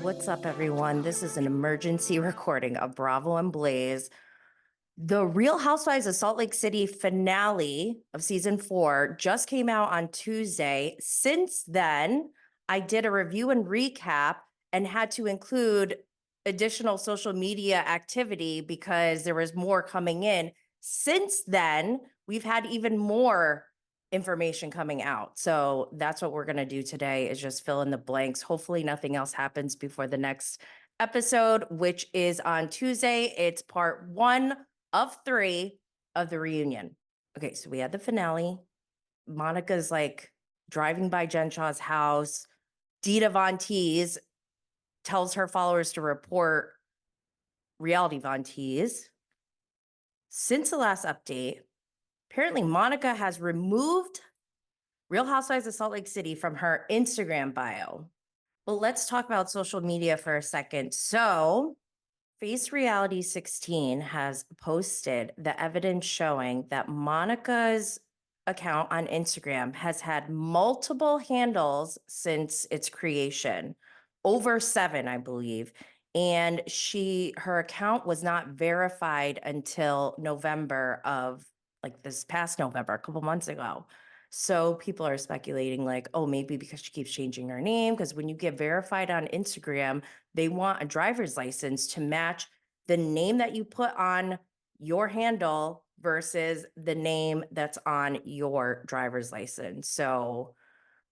What's up, everyone? This is an emergency recording of Bravo and Blaze. The Real Housewives of Salt Lake City finale of season 4 just came out on Tuesday. Since then, I did a review and recap and had to include additional social media activity because there was more coming in. Since then, we've had even more information coming out. So that's what we're going to do today, is just fill in the blanks. Hopefully nothing else happens before the next episode, which is on Tuesday. It's part 1 of 3 of the reunion. Okay, so we had the finale. Monica's like driving by Jen Shah's house. Dita Von Teese tells her followers to report Reality Von Teese. Since the last update, apparently Monica has removed Real Housewives of Salt Lake City from her Instagram bio. Well, let's talk about social media for a second. So Face Reality 16 has posted the evidence showing that Monica's account on Instagram has had multiple handles since its creation, over 7, I believe. And her account was not verified until November of, like, this past November, a couple months ago. So people are speculating like, oh, maybe because she keeps changing her name, because when you get verified on Instagram, they want a driver's license to match the name that you put on your handle versus the name that's on your driver's license. So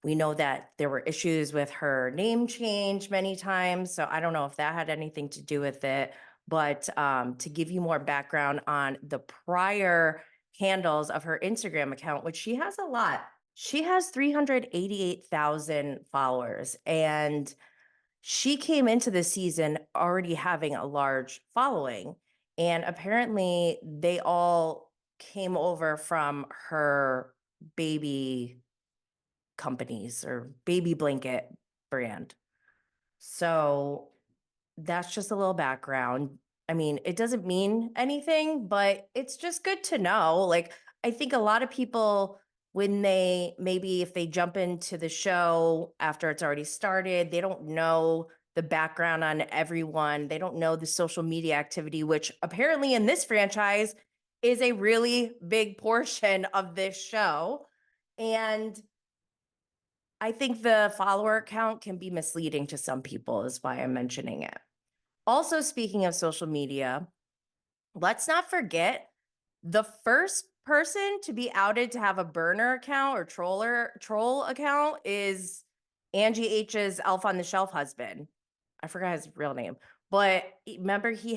we know that there were issues with her name change many times. So I don't know if that had anything to do with it. But to give you more background on the prior handles of her Instagram account, which she has a lot, she has 388,000 followers. And she came into the season already having a large following. And apparently they all came over from her baby companies or baby blanket brand. So that's just a little background. I mean, it doesn't mean anything, but it's just good to know. Like, I think a lot of people, when if they jump into the show after it's already started, they don't know the background on everyone. They don't know the social media activity, which apparently in this franchise is a really big portion of this show. And I think the follower count can be misleading to some people, is why I'm mentioning it. Also, speaking of social media, let's not forget the first person to be outed to have a burner account or troll account is Angie H's Elf on the Shelf husband. I forgot his real name, but remember he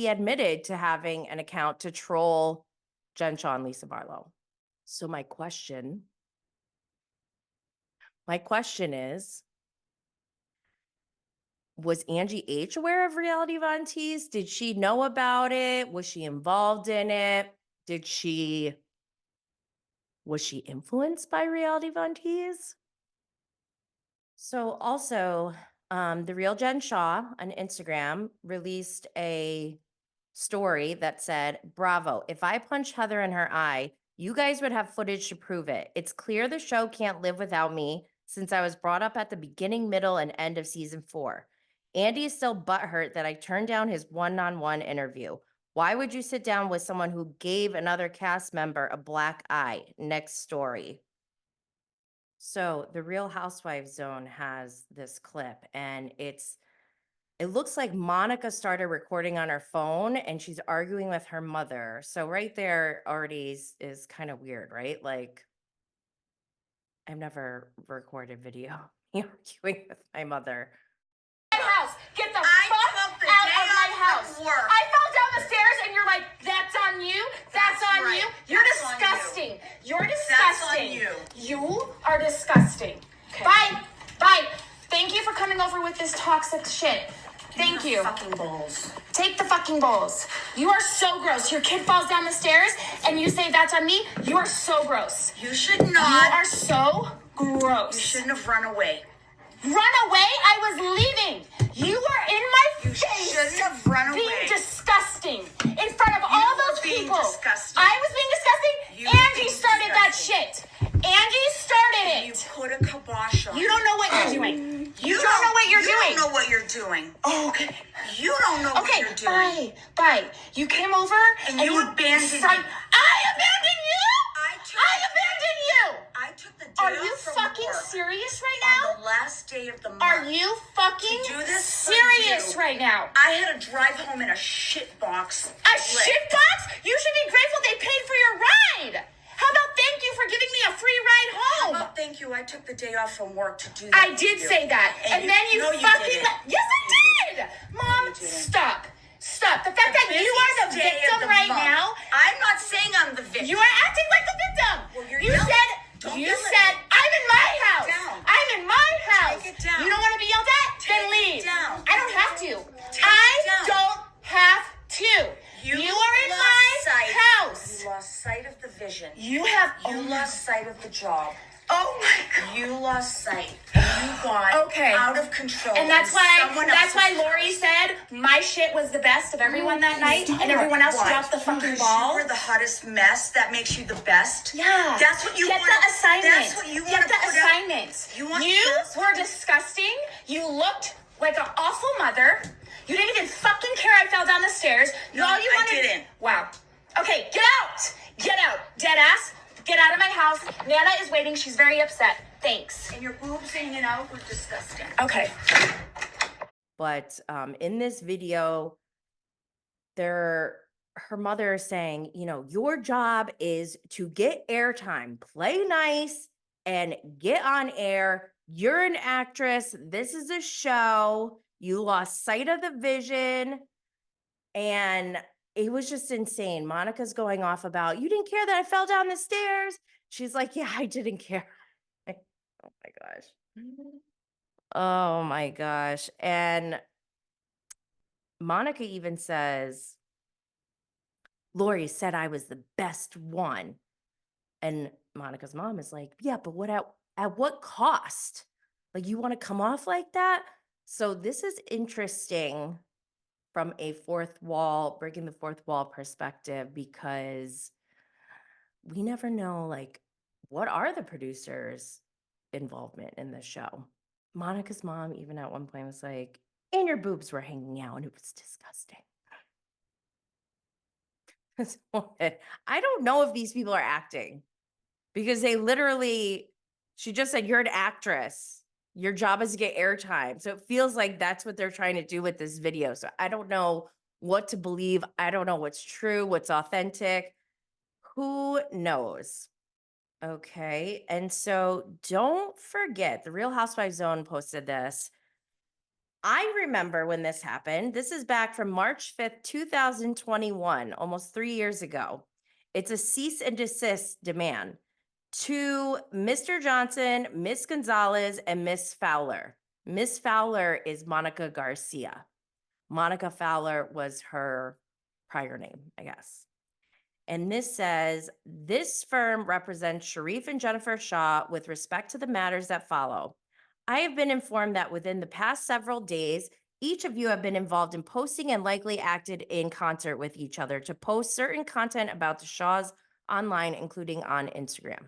admitted to having an account to troll Jen Shah and Lisa Barlow. So my question is, was Angie H aware of Reality Von Teese? Did she know about it? Was she involved in it? Was she influenced by Reality Von Teese? So also, the Real Jen Shah on Instagram released a story that said, "Bravo, if I punch Heather in her eye, you guys would have footage to prove it. It's clear the show can't live without me since I was brought up at the beginning, middle, and end of season 4. Andy is still butthurt that I turned down his one-on-one interview. Why would you sit down with someone who gave another cast member a black eye? Next story." So the Real Housewives Zone has this clip, and it looks like Monica started recording on her phone and she's arguing with her mother. So right there already is kind of weird, right? Like, I've never recorded video arguing with my mother. House. Get the fuck out of my house. I fell down the stairs and you're like, that's on you? That's on right. You? You're that's disgusting. You're disgusting. That's on you. You are disgusting. Okay. Bye. Bye. Thank you for coming over with this toxic shit. Thank you. Fucking bowls. Take the fucking bowls. You are so gross. Your kid falls down the stairs and you say that's on me? You are so gross. You should not. You are so gross. You shouldn't have run away. Run away? I was leaving. You were in my face. You shouldn't have run away. Being disgusting in front of all those people. Disgusting. I was being disgusting. Angie started that shit. Angie started it. You put a kibosh on. You don't know what you're doing. You don't know what you're doing. You don't know what you're doing. Oh, okay. You don't know Okay, what you're doing. bye. You came over And you abandoned me. I abandoned you? I abandoned you! I took the day Are off you from fucking work serious right on now? the last day of the month. Are you fucking To do this for serious you. right now? I had to drive home in a shit box. A shitbox? You should be grateful they paid for your ride. How about thank you for giving me a free ride How home? about thank you? I took the day off from work to do that. I did for you. say that. And then you no, fucking... didn't. Yes, I did. Mom, you didn't. stop. Stop. The fact that you are the Busiest day of victim the right month. now... I'm not saying I'm the victim. You are acting like the victim. Well, you're You yelling. said... Don't You yell at said, me. I'm in my Take it house. down. I'm in my house. Take it down. You don't want to be yelled at? Then Take it leave. down. I don't have to. Take I it down. don't have to. You are in lost my sight. house. You lost sight of the vision. You have... You lost sight of the job. Oh my God. You lost sight. You got Okay. out of control. And that's someone why else's Lori house. said my shit was the best of everyone that night, and everyone else What? dropped the fucking Because ball. You were the hottest mess. That makes you the best. Yeah. That's what you Get want. the assignment. That's what you want Get to the put out. assignments. You want You that's were disgusting. You looked like an awful mother. You didn't even fucking care I fell down the stairs. No, All you I wanted... didn't. Wow. Okay, get out. Get out. Dead ass. Get out of my house. Nana is waiting. She's very upset. Thanks. And your boobs hanging out were disgusting. Okay. But in this video, her mother is saying, you know, your job is to get airtime, play nice, and get on air. You're an actress. This is a show. You lost sight of the vision. And it was just insane. Monica's going off about, you didn't care that I fell down the stairs. She's like, yeah, I didn't care. Oh my gosh. Oh my gosh. And Monica even says, Lori said I was the best one. And Monica's mom is like, yeah, but at what cost? Like, you want to come off like that? So this is interesting from a breaking the fourth wall perspective, because we never know, like, what are the producers' involvement in the show? Monica's mom even at one point was like, and your boobs were hanging out, and it was disgusting. I don't know if these people are acting, because they literally, she just said, you're an actress. Your job is to get airtime. So it feels like that's what they're trying to do with this video. So I don't know what to believe. I don't know what's true, what's authentic. Who knows? Okay. And so don't forget, the Real Housewives Zone posted this. I remember when this happened. This is back from March 5th, 2021, almost 3 years ago. It's a cease and desist demand to Mr. Johnson, Miss Gonzalez, and Miss Fowler. Miss Fowler is Monica Garcia. Monica Fowler was her prior name, I guess. And this says, this firm represents Sharif and Jennifer Shaw with respect to the matters that follow. I have been informed that within the past several days, each of you have been involved in posting and likely acted in concert with each other to post certain content about the Shaws online, including on Instagram.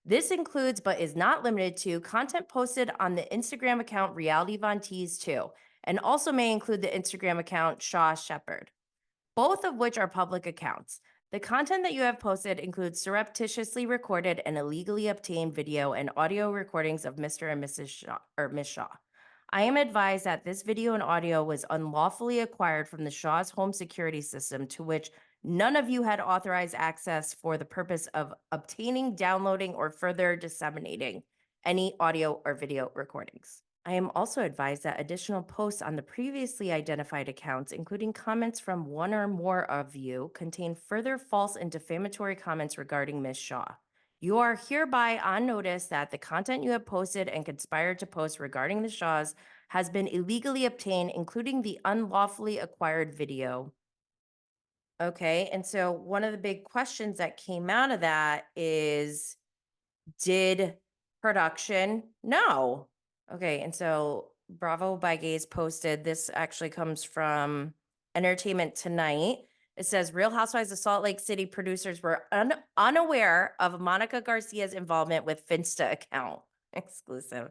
This includes, but is not limited to, content posted on the Instagram account Reality Von Tease 2, and also may include the Instagram account Shaw Shepherd, both of which are public accounts. The content that you have posted includes surreptitiously recorded and illegally obtained video and audio recordings of Mr. and Mrs. Shaw, or Miss Shaw. I am advised that this video and audio was unlawfully acquired from the Shaw's home security system, to which none of you had authorized access for the purpose of obtaining, downloading, or further disseminating any audio or video recordings. I am also advised that additional posts on the previously identified accounts, including comments from one or more of you, contain further false and defamatory comments regarding Ms. Shaw. You are hereby on notice that the content you have posted and conspired to post regarding the Shaws has been illegally obtained, including the unlawfully acquired video. Okay, and so one of the big questions that came out of that is, did production know? Okay, and so Bravo by Gaze posted, this actually comes from Entertainment Tonight. It says, Real Housewives of Salt Lake City producers were unaware of Monica Garcia's involvement with Finsta account. Exclusive.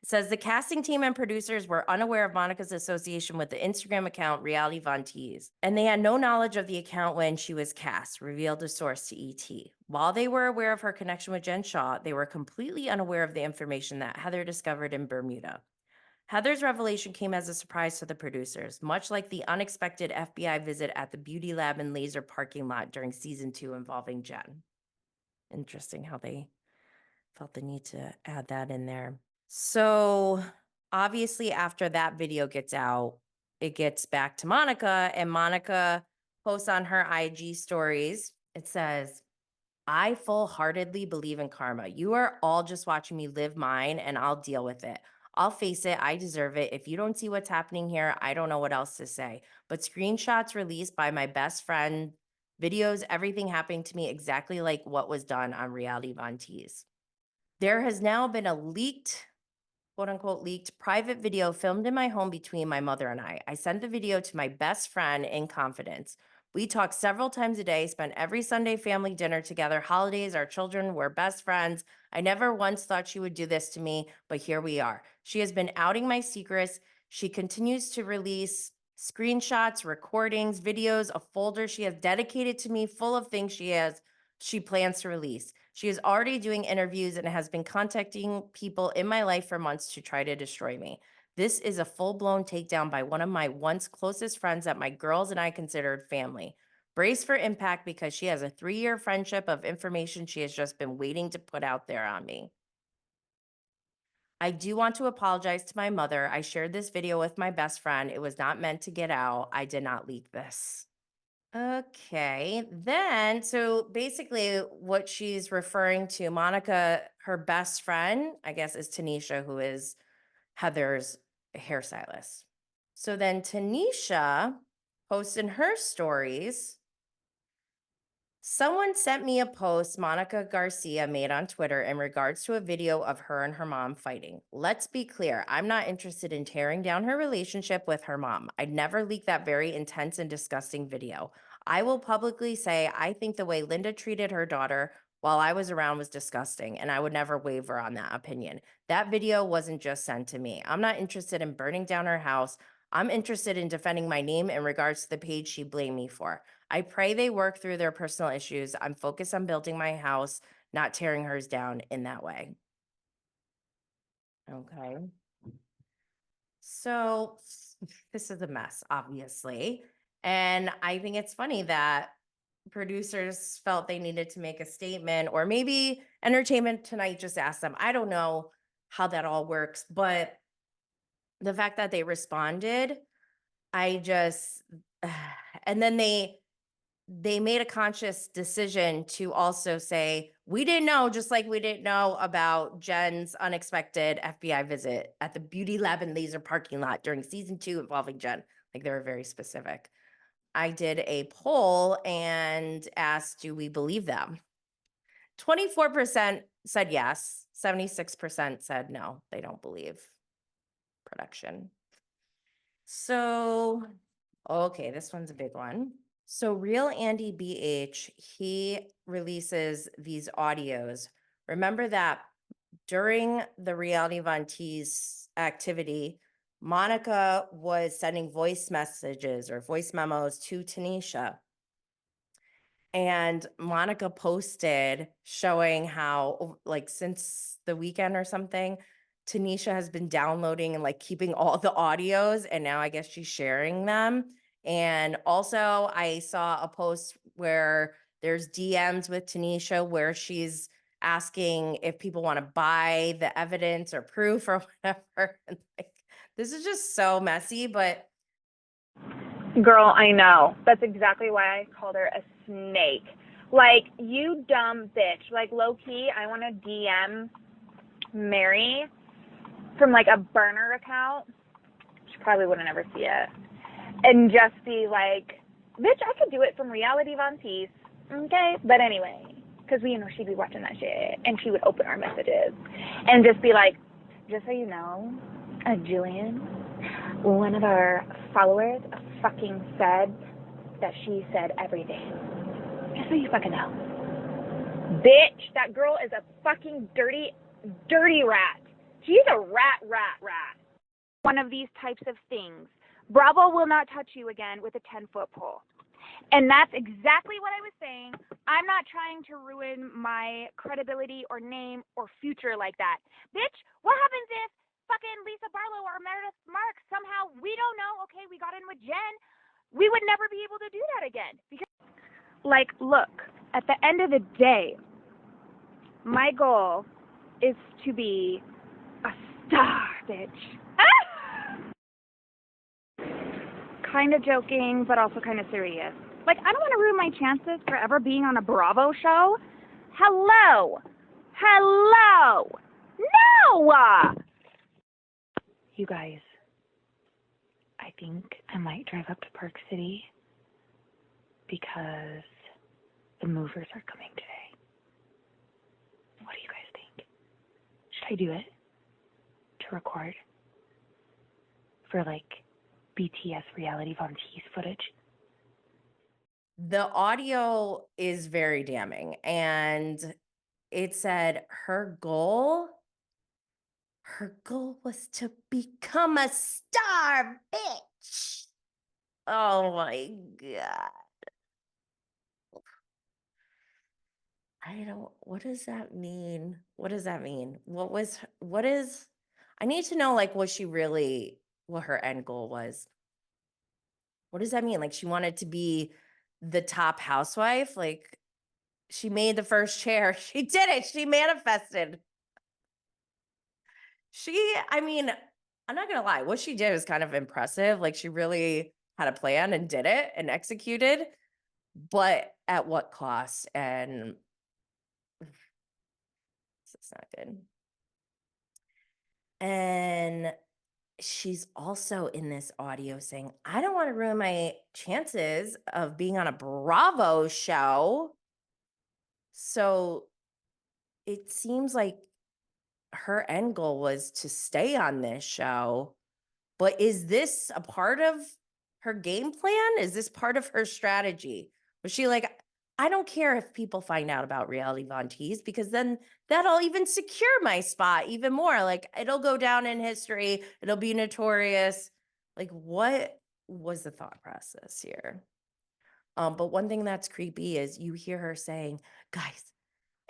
It says the casting team and producers were unaware of Monica's association with the Instagram account Reality Von Tease, and they had no knowledge of the account when she was cast, revealed a source to ET. While they were aware of her connection with Jen Shaw, they were completely unaware of the information that Heather discovered in Bermuda. Heather's revelation came as a surprise to the producers, much like the unexpected FBI visit at the beauty lab and laser parking lot during season 2 involving Jen. Interesting how they felt the need to add that in there. So obviously after that video gets out, it gets back to Monica, and Monica posts on her IG stories. It says, I full-heartedly believe in karma. You are all just watching me live mine, and I'll deal with it. I'll face it. I deserve it. If you don't see what's happening here, I don't know what else to say. But screenshots released by my best friend, videos, everything happening to me exactly like what was done on Reality Von Tease. There has now been a leaked, quote unquote, leaked private video filmed in my home between my mother and I. I sent the video to my best friend in confidence. We talk several times a day, spend every Sunday family dinner together, holidays, our children, we're best friends. I never once thought she would do this to me, but here we are. She has been outing my secrets. She continues to release screenshots, recordings, videos, a folder she has dedicated to me full of things she plans to release. She is already doing interviews and has been contacting people in my life for months to try to destroy me. This is a full-blown takedown by one of my once closest friends that my girls and I considered family. Brace for impact because she has a 3-year friendship of information she has just been waiting to put out there on me. I do want to apologize to my mother. I shared this video with my best friend. It was not meant to get out. I did not leak this. Okay, then, so basically what she's referring to, Monica, her best friend, I guess, is Tanisha, who is Heather's hairstylist. So then Tanisha posts in her stories, someone sent me a post Monica Garcia made on Twitter in regards to a video of her and her mom fighting. Let's be clear, I'm not interested in tearing down her relationship with her mom. I'd never leak that very intense and disgusting video. I will publicly say I think the way Linda treated her daughter while I was around was disgusting, and I would never waver on that opinion. That video wasn't just sent to me. I'm not interested in burning down her house. I'm interested in defending my name in regards to the page she blamed me for. I pray they work through their personal issues. I'm focused on building my house, not tearing hers down in that way. Okay. So this is a mess, obviously. And I think it's funny that producers felt they needed to make a statement, or maybe Entertainment Tonight just asked them. I don't know how that all works, but the fact that they responded, I just, and then they made a conscious decision to also say, we didn't know, just like we didn't know about Jen's unexpected FBI visit at the beauty lab and laser parking lot during season 2 involving Jen. Like, they were very specific. I did a poll and asked, do we believe them? 24% said yes. 76% said no, they don't believe production. So, okay, this one's a big one. So Real Andy BH, he releases these audios. Remember that during the Reality Von Tease activity, Monica was sending voice messages or voice memos to Tanisha. And Monica posted showing how, like, since the weekend or something, Tanisha has been downloading and like keeping all the audios, and now I guess she's sharing them. And also, I saw a post where there's DMs with Tanisha where she's asking if people want to buy the evidence or proof or whatever. And like, this is just so messy, but Girl, I know. That's exactly why I called her a snake. Like, you dumb bitch. Like, low-key, I want to DM Mary from, like, a burner account. She probably wouldn't ever see it. And just be like, bitch, I could do it from Reality Von Tease. Okay? But anyway, because we, she'd be watching that shit. And she would open our messages. And just be like, just so you know, Jillian, one of our followers fucking said that she said everything. Just so you fucking know. Bitch, that girl is a fucking dirty rat. She's a rat. One of these types of things. Bravo will not touch you again with a 10-foot pole. And that's exactly what I was saying. I'm not trying to ruin my credibility or name or future like that. Bitch, what happens if fucking Lisa Barlow or Meredith Marks somehow, we don't know, okay, we got in with Jen, we would never be able to do that again. Because, like, look, at the end of the day, my goal is to be a star, bitch. Kind of joking, but also kind of serious. Like, I don't want to ruin my chances for ever being on a Bravo show. Hello! No! You guys, I think I might drive up to Park City because the movers are coming today. What do you guys think? Should I do it to record for, like, BTS reality Von Teese footage? The audio is very damning, and it said her goal was to become a star, bitch. Oh my God. What does that mean? I need to know, like, what her end goal was. What does that mean? Like, she wanted to be the top housewife? Like, she made the first chair. She did it. She manifested. I mean, I'm not gonna lie. What she did was kind of impressive. Like, she really had a plan and did it and executed, but at what cost? And it's not good. And she's also in this audio saying, I don't want to ruin my chances of being on a Bravo show. So it seems like her end goal was to stay on this show. But is this a part of her game plan? Is this part of her strategy? Was she like, I don't care if people find out about Reality Von Teese, because then that'll even secure my spot even more. Like, it'll go down in history. It'll be notorious. Like, what was the thought process here? But one thing that's creepy is you hear her saying, guys,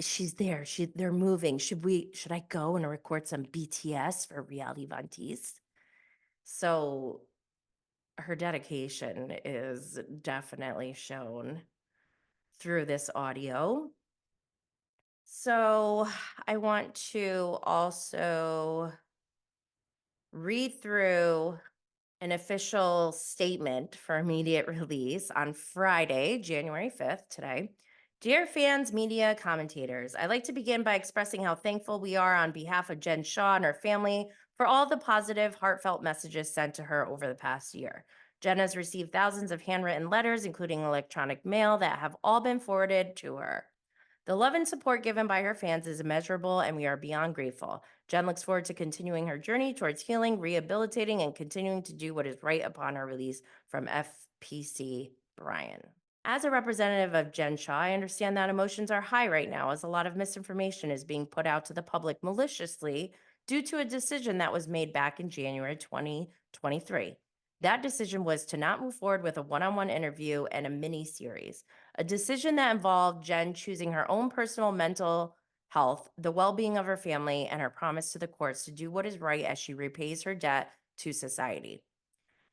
she's there. They're moving. Should I go and record some BTS for Reality Von Teese? So her dedication is definitely shown through this audio. So I want to also read through an official statement for immediate release on Friday, January 5th, today. Dear fans, media, commentators, I'd like to begin by expressing how thankful we are on behalf of Jen Shah and her family for all the positive, heartfelt messages sent to her over the past year. Jen has received thousands of handwritten letters, including electronic mail, that have all been forwarded to her. The love and support given by her fans is immeasurable, and we are beyond grateful. Jen looks forward to continuing her journey towards healing, rehabilitating, and continuing to do what is right upon her release from FPC Brian. As a representative of Jen Shah, I understand that emotions are high right now as a lot of misinformation is being put out to the public maliciously due to a decision that was made back in January 2023. That decision was to not move forward with a one-on-one interview and a mini-series, a decision that involved Jen choosing her own personal mental health, the well-being of her family, and her promise to the courts to do what is right as she repays her debt to society.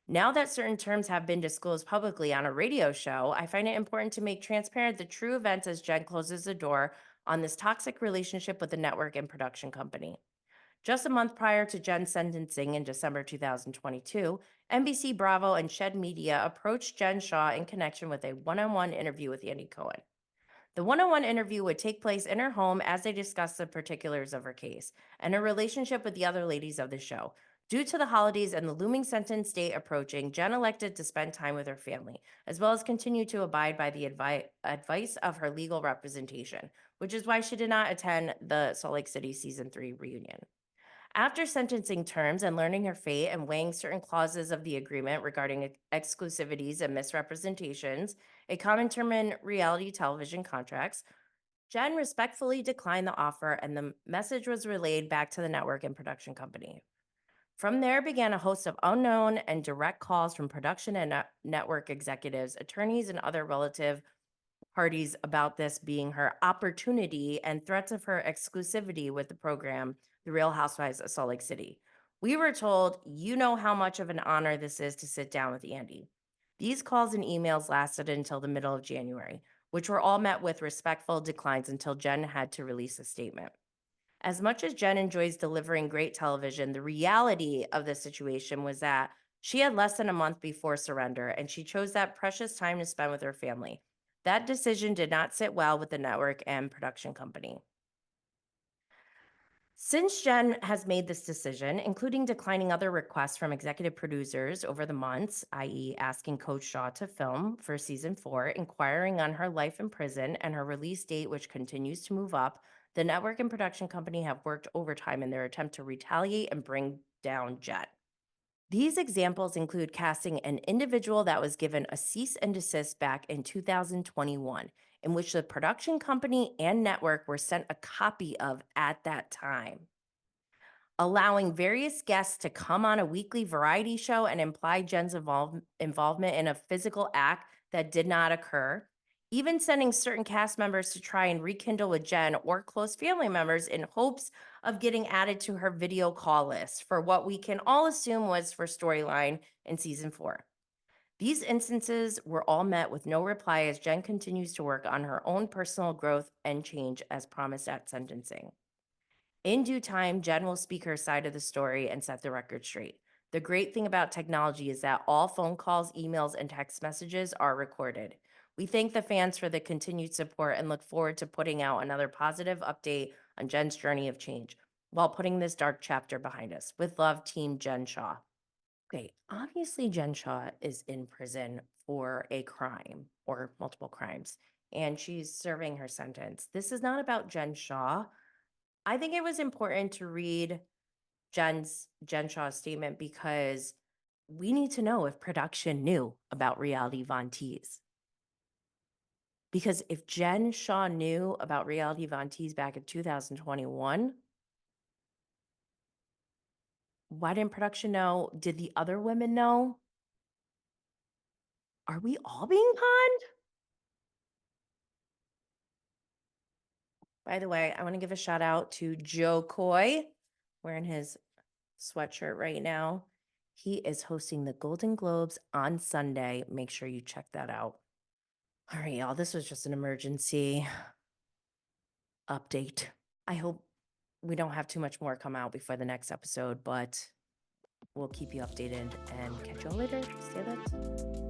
Now that certain terms have been disclosed publicly on a radio show, I find it important to make transparent the true events as Jen closes the door on this toxic relationship with the network and production company. Just a month prior to Jen's sentencing in December 2022, NBC Bravo and Shed Media approached Jen Shah in connection with a one-on-one interview with Andy Cohen. The one-on-one interview would take place in her home as they discussed the particulars of her case and her relationship with the other ladies of the show. Due to the holidays and the looming sentence date approaching, Jen elected to spend time with her family, as well as continue to abide by the advice of her legal representation, which is why she did not attend the Salt Lake City Season 3 reunion. After sentencing terms and learning her fate and weighing certain clauses of the agreement regarding exclusivities and misrepresentations, a common term in reality television contracts, Jen respectfully declined the offer, and the message was relayed back to the network and production company. From there began a host of unknown and direct calls from production and network executives, attorneys, and other relative parties about this being her opportunity and threats of her exclusivity with the program, The Real Housewives of Salt Lake City. We were told, you know how much of an honor this is to sit down with Andy. These calls and emails lasted until the middle of January, which were all met with respectful declines until Jen had to release a statement. As much as Jen enjoys delivering great television, the reality of the situation was that she had less than a month before surrender, and she chose that precious time to spend with her family. That decision did not sit well with the network and production company. Since Jen has made this decision, including declining other requests from executive producers over the months, i.e., asking Coach Shaw to film for season 4, inquiring on her life in prison and her release date, which continues to move up, the network and production company have worked overtime in their attempt to retaliate and bring down Jen. These examples include casting an individual that was given a cease and desist back in 2021, in which the production company and network were sent a copy of at that time. Allowing various guests to come on a weekly variety show and imply Jen's involvement in a physical act that did not occur. Even sending certain cast members to try and rekindle with Jen or close family members in hopes of getting added to her video call list for what we can all assume was for storyline in season 4. These instances were all met with no reply as Jen continues to work on her own personal growth and change as promised at sentencing. In due time, Jen will speak her side of the story and set the record straight. The great thing about technology is that all phone calls, emails, and text messages are recorded. We thank the fans for the continued support and look forward to putting out another positive update on Jen's journey of change while putting this dark chapter behind us. With love, Team Jen Shaw. Okay, obviously Jen Shaw is in prison for a crime or multiple crimes, and she's serving her sentence. This is not about Jen Shaw. I think it was important to read Jen Shaw's statement because we need to know if production knew about Reality Von Tease. Because if Jen Shaw knew about Reality Von Tease back in 2021, why didn't production know? Did the other women know? Are we all being conned? By the way, I want to give a shout out to Joe Coy, wearing his sweatshirt right now. He is hosting the Golden Globes on Sunday. Make sure you check that out. All right, y'all, this was just an emergency update. I hope we don't have too much more come out before the next episode, but we'll keep you updated and catch y'all later. Stay lit.